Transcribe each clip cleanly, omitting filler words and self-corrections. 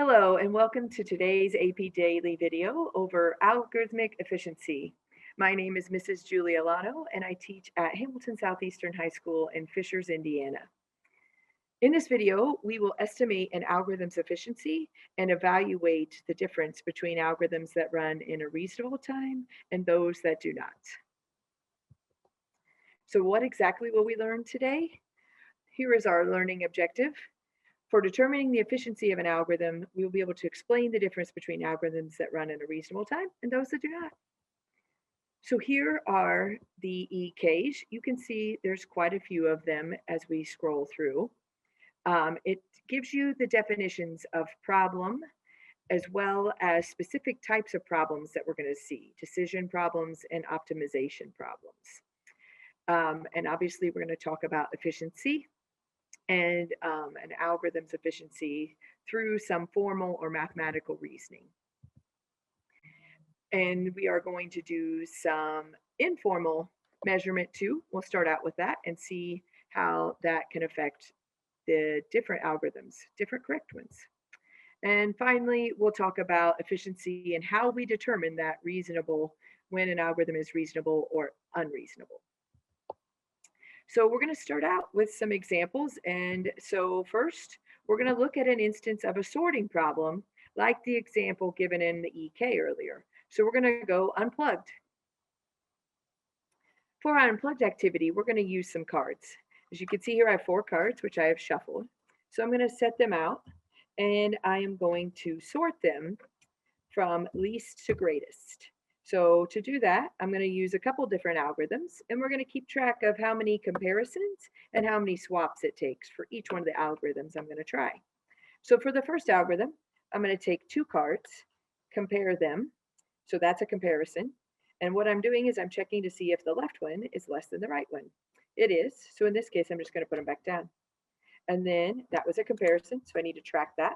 Hello, and welcome to today's AP Daily video over algorithmic efficiency. My name is Mrs. Julia Alano, and I teach at Hamilton Southeastern High School in Fishers, Indiana. In this video, we will estimate an algorithm's efficiency and evaluate the difference between algorithms that run in a reasonable time and those that do not. So what exactly will we learn today? Here is our learning objective. For determining the efficiency of an algorithm, we will be able to explain the difference between algorithms that run in a reasonable time and those that do not. So here are the EKs. You can see there's quite a few of them as we scroll through. It gives you the definitions of problem as well as specific types of problems that we're going to see, decision problems and optimization problems. And obviously we're going to talk about efficiency and an algorithm's efficiency through some formal or mathematical reasoning. And we are going to do some informal measurement too. We'll start out with that and see how that can affect the different algorithms, different correct ones. And finally, we'll talk about efficiency and how we determine that reasonable, when an algorithm is reasonable or unreasonable. So we're going to start out with some examples. And so first, we're going to look at an instance of a sorting problem like the example given in the EK earlier. So we're going to go unplugged. For our unplugged activity, we're going to use some cards. As you can see here, I have 4 cards, which I have shuffled. So I'm going to set them out, and I am going to sort them from least to greatest. So to do that, I'm going to use a couple different algorithms, and we're going to keep track of how many comparisons and how many swaps it takes for each one of the algorithms I'm going to try. So for the first algorithm, I'm going to take 2 cards, compare them. So that's a comparison. And what I'm doing is I'm checking to see if the left one is less than the right one. It is. So in this case, I'm just going to put them back down. And then that was a comparison, so I need to track that.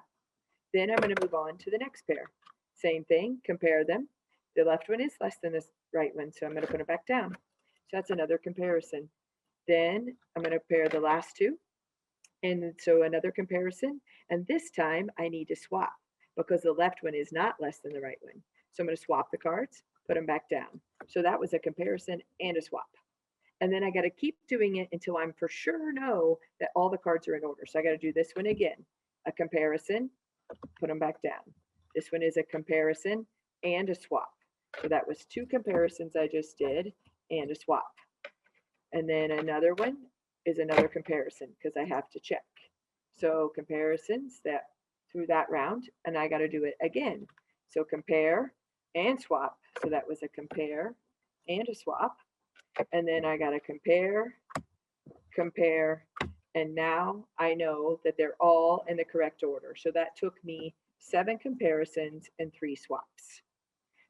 Then I'm going to move on to the next pair. Same thing, compare them. The left one is less than the right one, so I'm going to put it back down. So that's another comparison. Then I'm going to pair the last 2. And so another comparison. And this time I need to swap because the left one is not less than the right one. So I'm going to swap the cards, put them back down. So that was a comparison and a swap. And then I got to keep doing it until I'm for sure know that all the cards are in order. So I got to do this one again. A comparison, put them back down. This one is a comparison and a swap. So that was 2 comparisons I just did and a swap. And then another one is another comparison because I have to check. So comparisons that through that round, and I got to do it again. So compare and swap. So that was a compare and a swap. And then I got to compare, and now I know that they're all in the correct order. So that took me 7 comparisons and 3 swaps.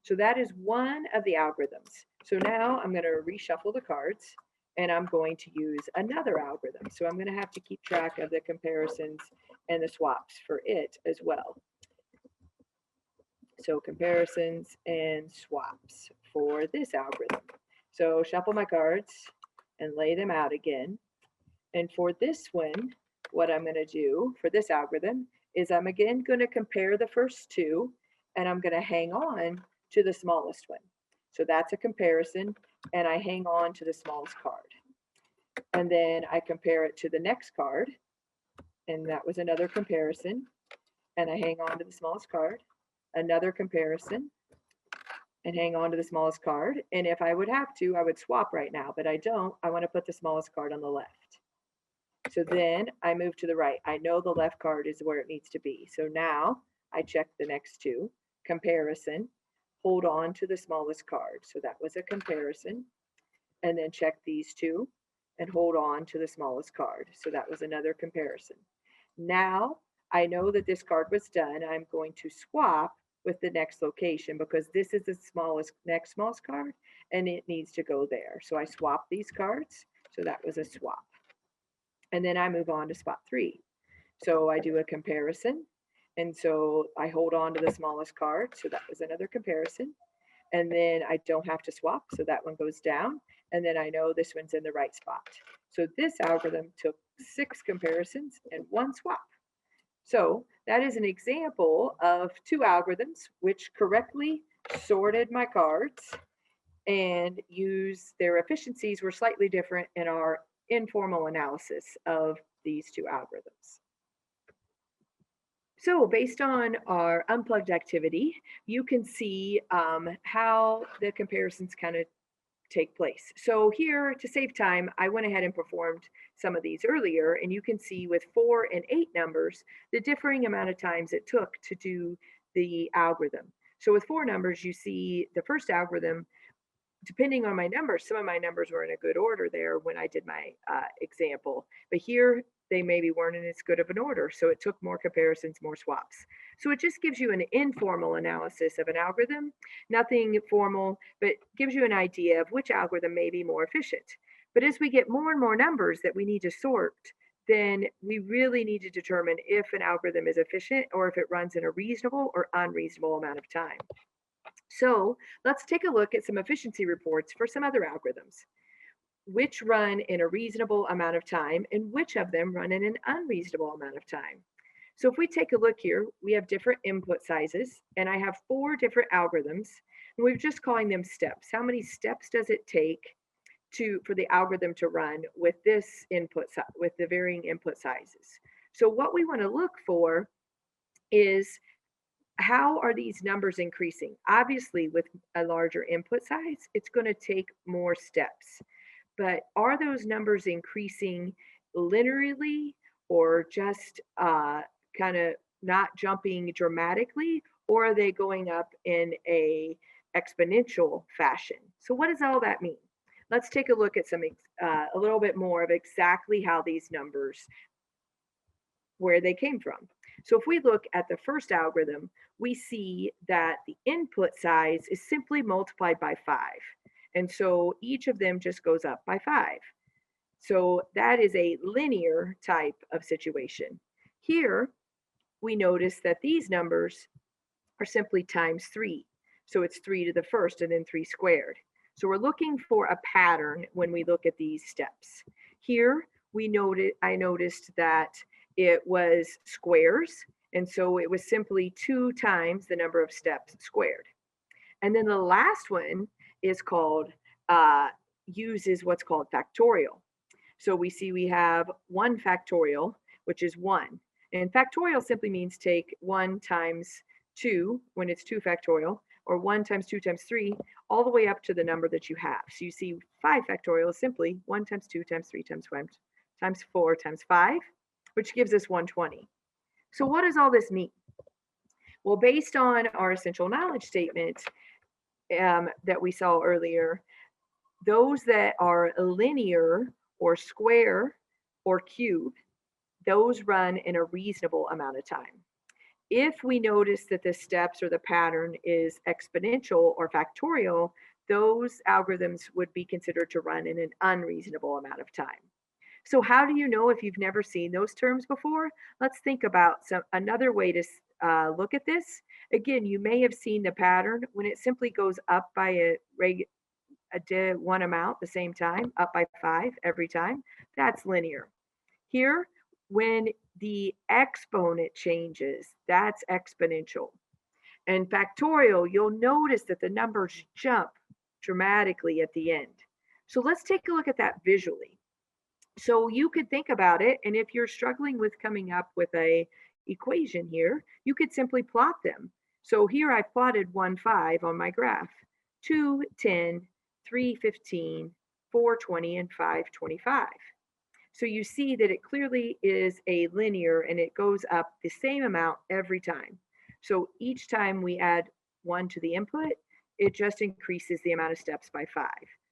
So that is one of the algorithms. So now I'm going to reshuffle the cards and I'm going to use another algorithm. So I'm going to have to keep track of the comparisons and the swaps for it as well. So comparisons and swaps for this algorithm. So shuffle my cards and lay them out again. And for this one, what I'm going to do for this algorithm is I'm again going to compare the first 2 and I'm going to hang on to the smallest one. So that's a comparison and I hang on to the smallest card. And then I compare it to the next card and that was another comparison and I hang on to the smallest card, another comparison and hang on to the smallest card. And if I would have to, I would swap right now, but I don't. I want to put the smallest card on the left. So then I move to the right. I know the left card is where it needs to be. So now I check the next 2, comparison, hold on to the smallest card. So that was a comparison. And then check these 2 and hold on to the smallest card. So that was another comparison. Now I know that this card was done. I'm going to swap with the next location because this is the next smallest card and it needs to go there. So I swap these cards. So that was a swap. And then I move on to spot 3. So I do a comparison. And so I hold on to the smallest card. So that was another comparison. And then I don't have to swap. So that one goes down. And then I know this one's in the right spot. So this algorithm took 6 comparisons and 1 swap. So That is an example of two algorithms which correctly sorted my cards and use their efficiencies were slightly different in our informal analysis of these two algorithms. So based on our unplugged activity, you can see how the comparisons kind of take place. So here, to save time, I went ahead and performed some of these earlier, and you can see with 4 and 8 numbers, the differing amount of times it took to do the algorithm. So with 4 numbers, you see the first algorithm, depending on my numbers, some of my numbers were in a good order there when I did my example. But here, they maybe weren't in as good of an order. So it took more comparisons, more swaps. So it just gives you an informal analysis of an algorithm, nothing formal, but gives you an idea of which algorithm may be more efficient. But as we get more and more numbers that we need to sort, then we really need to determine if an algorithm is efficient or if it runs in a reasonable or unreasonable amount of time. So let's take a look at some efficiency reports for some other algorithms. Which run in a reasonable amount of time and which of them run in an unreasonable amount of time. So if we take a look here, we have different input sizes and I have 4 different algorithms and we're just calling them steps. How many steps does it take for the algorithm to run with this with the varying input sizes? So what we want to look for is how are these numbers increasing? Obviously, with a larger input size, it's going to take more steps. But are those numbers increasing linearly or just kind of not jumping dramatically, or are they going up in a exponential fashion? So what does all that mean? Let's take a look at a little bit more of exactly how these numbers, where they came from. So if we look at the first algorithm, we see that the input size is simply multiplied by 5. And so each of them just goes up by 5. So that is a linear type of situation. Here, we notice that these numbers are simply times 3. So it's 3 to the first and then 3 squared. So we're looking for a pattern when we look at these steps. Here, I noticed that it was squares, and so it was simply 2 times the number of steps squared. And then the last one is called, uses what's called factorial. So we see we have 1 factorial, which is 1. And factorial simply means take 1 times 2 when it's 2 factorial, or 1 times 2 times 3, all the way up to the number that you have. So you see 5 factorial is simply 1 times 2 times 3 times 5 times 4 times 5, which gives us 120. So what does all this mean? Well, based on our essential knowledge statement that we saw earlier, those that are linear or square or cube, those run in a reasonable amount of time. If we notice that the steps or the pattern is exponential or factorial, those algorithms would be considered to run in an unreasonable amount of time. So how do you know if you've never seen those terms before? Let's think about another way to look at this. Again, you may have seen the pattern when it simply goes up by one amount the same time, up by 5 every time. That's linear. Here, when the exponent changes, that's exponential. And factorial, you'll notice that the numbers jump dramatically at the end. So let's take a look at that visually. So you could think about it, and if you're struggling with coming up with a equation here, you could simply plot them. So here I plotted 1, 5 on my graph, 2, 10, 3, 15, 4, 20, and 5, 25. So you see that it clearly is a linear and it goes up the same amount every time. So each time we add 1 to the input, it just increases the amount of steps by 5.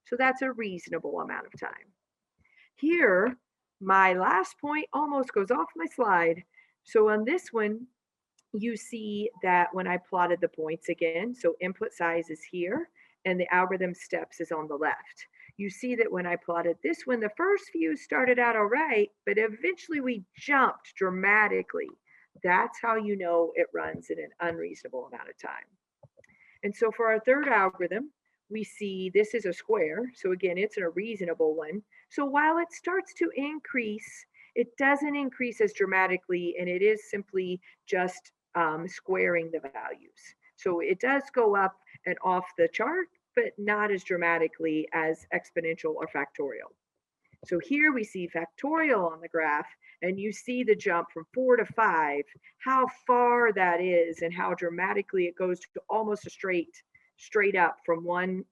So that's a reasonable amount of time. Here, my last point almost goes off my slide. So on this one, you see that when I plotted the points again, so input size is here and the algorithm steps is on the left. You see that when I plotted this one, the first few started out all right, but eventually we jumped dramatically. That's how you know it runs in an unreasonable amount of time. And so for our third algorithm, we see this is a square. So again, it's a reasonable one. So while it starts to increase It doesn't increase as dramatically, and it is simply just squaring the values. So it does go up and off the chart, but not as dramatically as exponential or factorial. So here we see factorial on the graph, and you see the jump from 4 to 5, how far that is and how dramatically it goes to almost a straight up from 1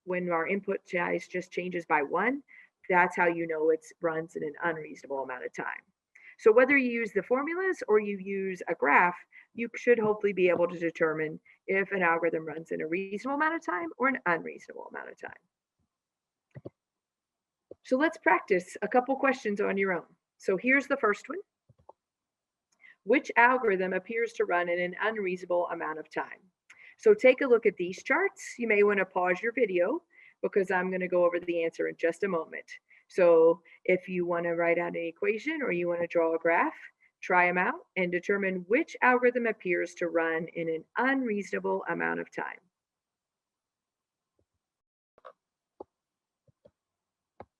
when our input size just changes by 1. That's how you know it runs in an unreasonable amount of time. So whether you use the formulas or you use a graph, you should hopefully be able to determine if an algorithm runs in a reasonable amount of time or an unreasonable amount of time. So let's practice a couple questions on your own. So here's the first one. Which algorithm appears to run in an unreasonable amount of time? So take a look at these charts. You may want to pause your video because I'm going to go over the answer in just a moment. So if you want to write out an equation or you want to draw a graph, try them out and determine which algorithm appears to run in an unreasonable amount of time.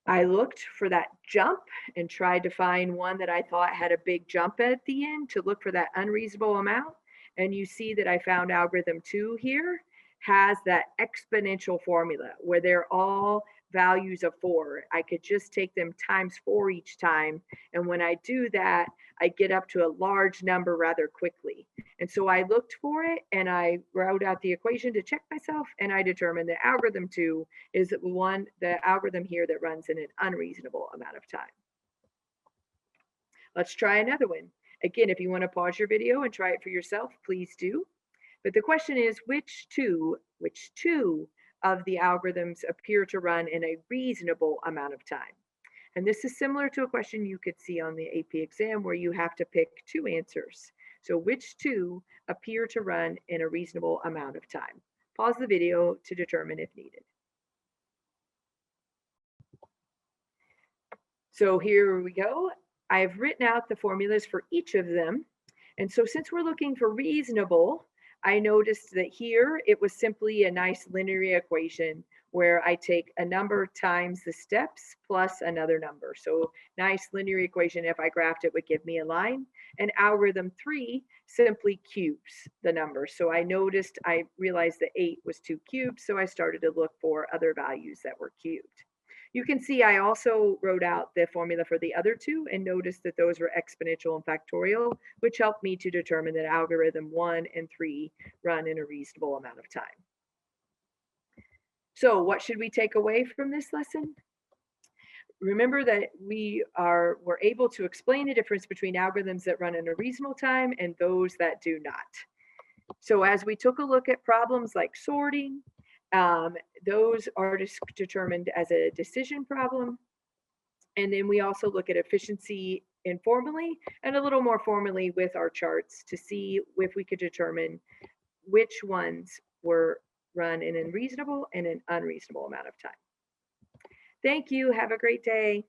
I looked for that jump and tried to find one that I thought had a big jump at the end to look for that unreasonable amount. And you see that I found algorithm 2 here has that exponential formula where they're all values of 4. I could just take them times 4 each time. And when I do that, I get up to a large number rather quickly. And so I looked for it and I wrote out the equation to check myself, and I determined that algorithm 2 is the algorithm here that runs in an unreasonable amount of time. Let's try another one. Again, if you want to pause your video and try it for yourself, please do. But the question is, which two of the algorithms appear to run in a reasonable amount of time? And this is similar to a question you could see on the AP exam where you have to pick 2 answers. So which 2 appear to run in a reasonable amount of time? Pause the video to determine if needed. So here we go. I've written out the formulas for each of them. And so since we're looking for reasonable, I noticed that here it was simply a nice linear equation where I take a number times the steps plus another number. So nice linear equation, if I graphed it, would give me a line. And algorithm 3 simply cubes the number. So I realized that 8 was 2 cubed, so I started to look for other values that were cubed. You can see I also wrote out the formula for the other 2 and noticed that those were exponential and factorial, which helped me to determine that algorithm 1 and 3 run in a reasonable amount of time. So what should we take away from this lesson? Remember that we're able to explain the difference between algorithms that run in a reasonable time and those that do not. So as we took a look at problems like sorting, those are determined as a decision problem. And then we also look at efficiency informally and a little more formally with our charts to see if we could determine which ones were run in a reasonable and an unreasonable amount of time. Thank you. Have a great day.